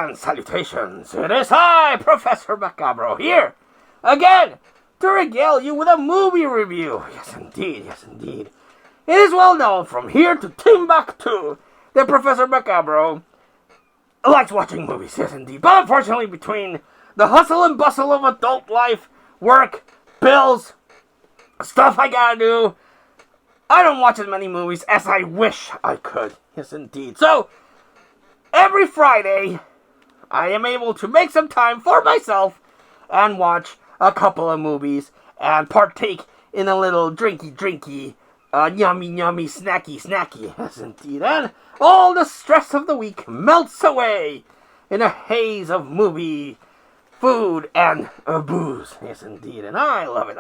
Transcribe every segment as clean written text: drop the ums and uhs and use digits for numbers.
and salutations. It is I, Professor Macabro, here again to regale you with a movie review. Yes, indeed, yes, indeed. It is well known from here to Timbuktu that Professor Macabro likes watching movies. Yes, indeed. But unfortunately, between the hustle and bustle of adult life, work, bills, stuff I gotta do, I don't watch as many movies as I wish I could. Yes, indeed. So, every Friday, I am able to make some time for myself and watch a couple of movies and partake in a little drinky, yummy, snacky. Yes, indeed. And all the stress of the week melts away in a haze of movie, food, and booze. Yes, indeed. And I love it.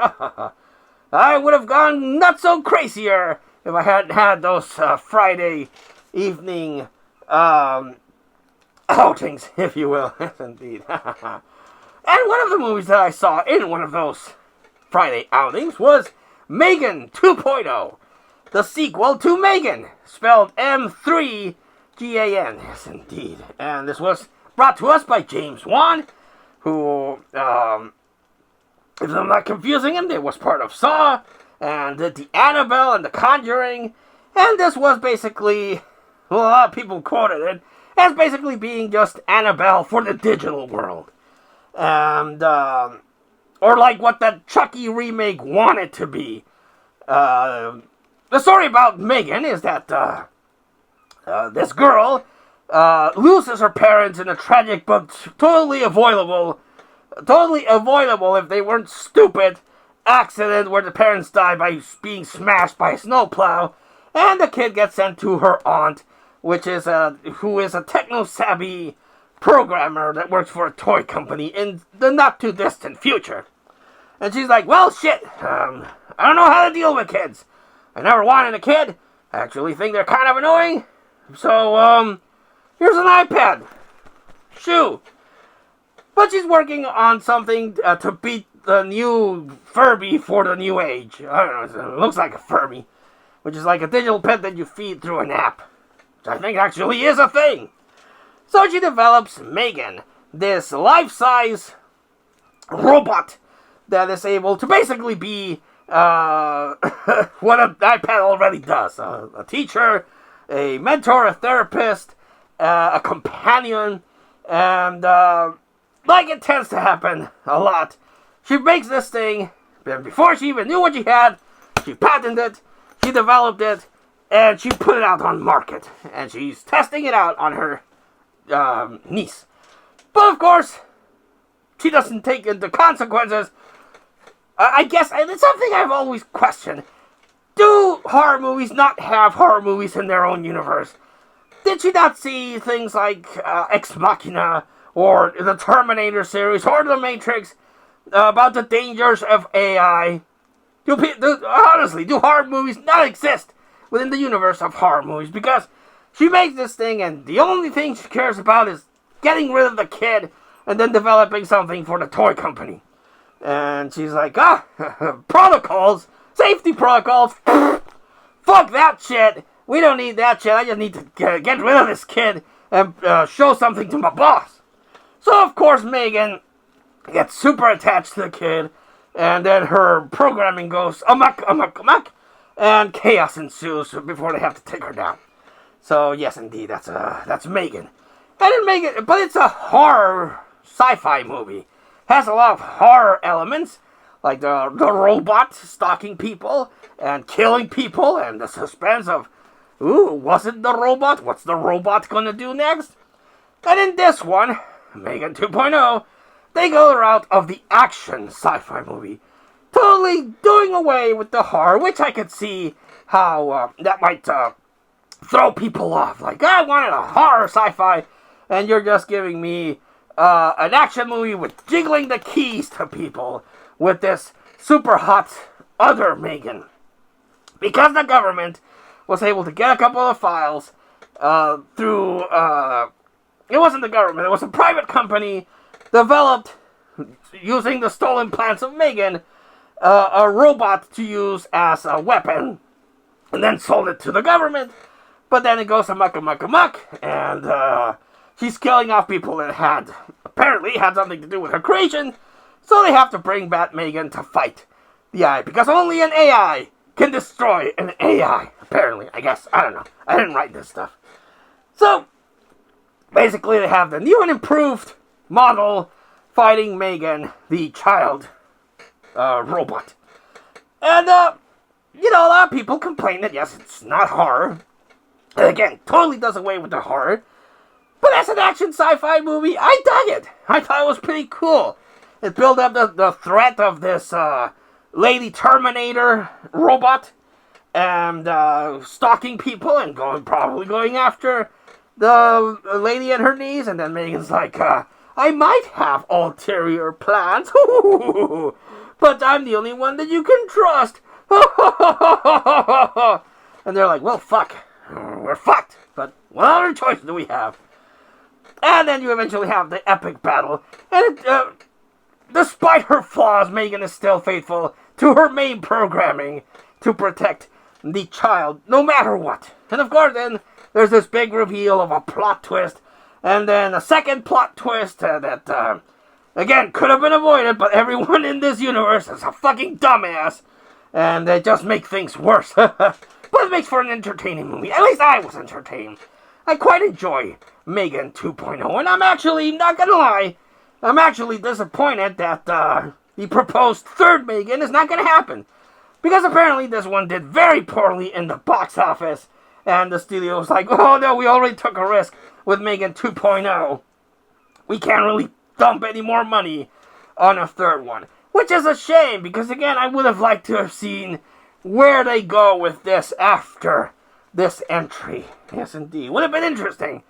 I would have gone not so crazier if I hadn't had those Friday evening outings, if you will. Yes, indeed. And one of the movies that I saw in one of those Friday outings was M3GAN 2.0, the sequel to M3GAN, spelled M3GAN. Yes, indeed. And this was brought to us by James Wan, who, if I'm not confusing him, it was part of Saw, and did the Annabelle and the Conjuring, and this was basically, well, a lot of people quoted it as basically being just Annabelle for the digital world. And, or like what the Chucky remake wanted to be. The story about M3GAN is that, this girl, loses her parents in a tragic but totally avoidable if they weren't stupid accident where the parents die by being smashed by a snowplow, and the kid gets sent to her aunt, which is who is a techno-savvy programmer that works for a toy company in the not-too-distant future. And she's like, well, shit, I don't know how to deal with kids. I never wanted a kid. I actually think they're kind of annoying. So, here's an iPad. Shoo. But she's working on something to beat the new Furby for the new age. I don't know, it looks like a Furby, which is like a digital pet that you feed through an app, which I think actually is a thing. So she develops M3GAN, this life-size robot that is able to basically be what an iPad already does. A teacher, a mentor, a therapist, a companion, and like it tends to happen a lot, she makes this thing, and before she even knew what she had, she patented it, she developed it, and she put it out on market. And she's testing it out on her niece. But of course, she doesn't take into consequences. I guess it's something I've always questioned. Do horror movies not have horror movies in their own universe? Did she not see things like Ex Machina, or the Terminator series, or The Matrix, about the dangers of AI? Honestly, do horror movies not exist within the universe of horror movies? Because she makes this thing, and the only thing she cares about is getting rid of the kid, and then developing something for the toy company. And she's like, protocols, safety protocols, fuck that shit, we don't need that shit, I just need to get rid of this kid and show something to my boss. So of course M3GAN gets super attached to the kid, and then her programming goes amok, and chaos ensues before they have to take her down. So yes, indeed, that's M3GAN. And in M3GAN, but it's a horror sci-fi movie. Has a lot of horror elements, like the robot stalking people and killing people, and the suspense of, ooh, was it the robot? What's the robot gonna do next? And in this one, M3GAN 2.0, they go the route of the action sci-fi movie, totally doing away with the horror, which I could see how that might throw people off. Like, I wanted a horror sci-fi, and you're just giving me an action movie with jiggling the keys to people with this super hot other M3GAN. Because the government was able to get a couple of files through, it wasn't the government, it was a private company developed, using the stolen plans of M3GAN, a robot to use as a weapon, and then sold it to the government. But then it goes amok, and she's killing off people that apparently had something to do with her creation, so they have to bring back M3GAN to fight the AI, because only an AI can destroy an AI, apparently, I guess. I don't know. I didn't write this stuff. So, basically they have the new and improved model fighting M3GAN, the child robot. And, you know, a lot of people complain that, yes, it's not horror. And again, totally does away with the horror. But as an action sci-fi movie, I dug it. I thought it was pretty cool. It built up the threat of this Lady Terminator robot and stalking people and probably going after the lady at her knees. And then M3GAN's like, I might have ulterior plans, but I'm the only one that you can trust. And they're like, well, fuck. We're fucked. But what other choice do we have? And then you eventually have the epic battle. And despite her flaws, M3GAN is still faithful to her main programming to protect the child, no matter what. And of course, then there's this big reveal of a plot twist. And then a second plot twist that, again, could have been avoided, but everyone in this universe is a fucking dumbass. And they just make things worse. But it makes for an entertaining movie. At least I was entertained. I quite enjoy M3GAN 2.0. And I'm actually, not gonna lie, I'm actually disappointed that the proposed third M3GAN is not gonna happen. Because apparently this one did very poorly in the box office. And the studio was like, oh no, we already took a risk with M3GAN 2.0. We can't really dump any more money on a third one. Which is a shame, because again, I would have liked to have seen where they go with this after this entry. Yes, indeed. Would have been interesting,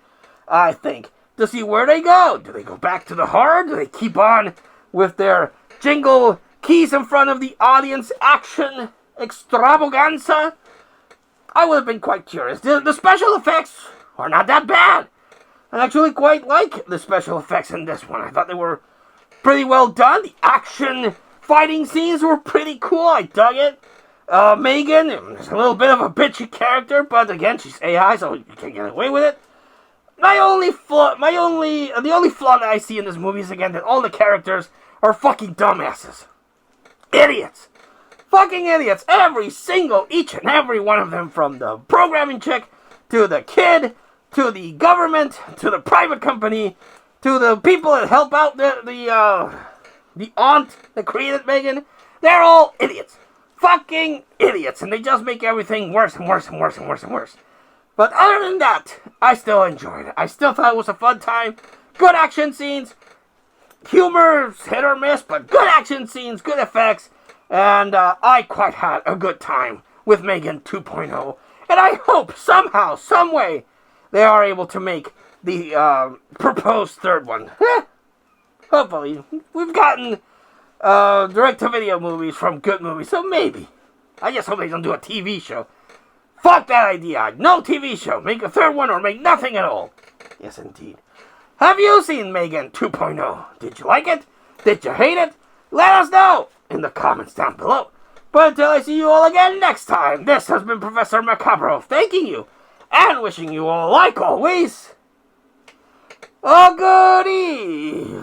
I think, to see where they go. Do they go back to the horror? Do they keep on with their jingle keys in front of the audience action extravaganza? I would have been quite curious. The special effects are not that bad. I actually quite like the special effects in this one. I thought they were pretty well done. The action fighting scenes were pretty cool. I dug it. M3GAN is a little bit of a bitchy character, but again, she's AI, so you can't get away with it. The only flaw that I see in this movie is, again, that all the characters are fucking dumbasses. Idiots. Fucking idiots. Each and every one of them, from the programming chick, to the kid, to the government, to the private company, to the people that help out the aunt that created M3GAN. They're all idiots. Fucking idiots. And they just make everything worse and worse and worse and worse and worse. But other than that, I still enjoyed it. I still thought it was a fun time. Good action scenes. Humor, hit or miss, but good action scenes, good effects. And I quite had a good time with M3GAN 2.0. And I hope somehow, some way, they are able to make the proposed third one. Hopefully. We've gotten direct-to-video movies from good movies, so maybe. I just hope they don't do a TV show. Fuck that idea. No TV show. Make a third one or make nothing at all. Yes, indeed. Have you seen M3GAN 2.0? Did you like it? Did you hate it? Let us know in the comments down below. But until I see you all again next time, this has been Professor Macabro thanking you and wishing you all, like always, a good evening.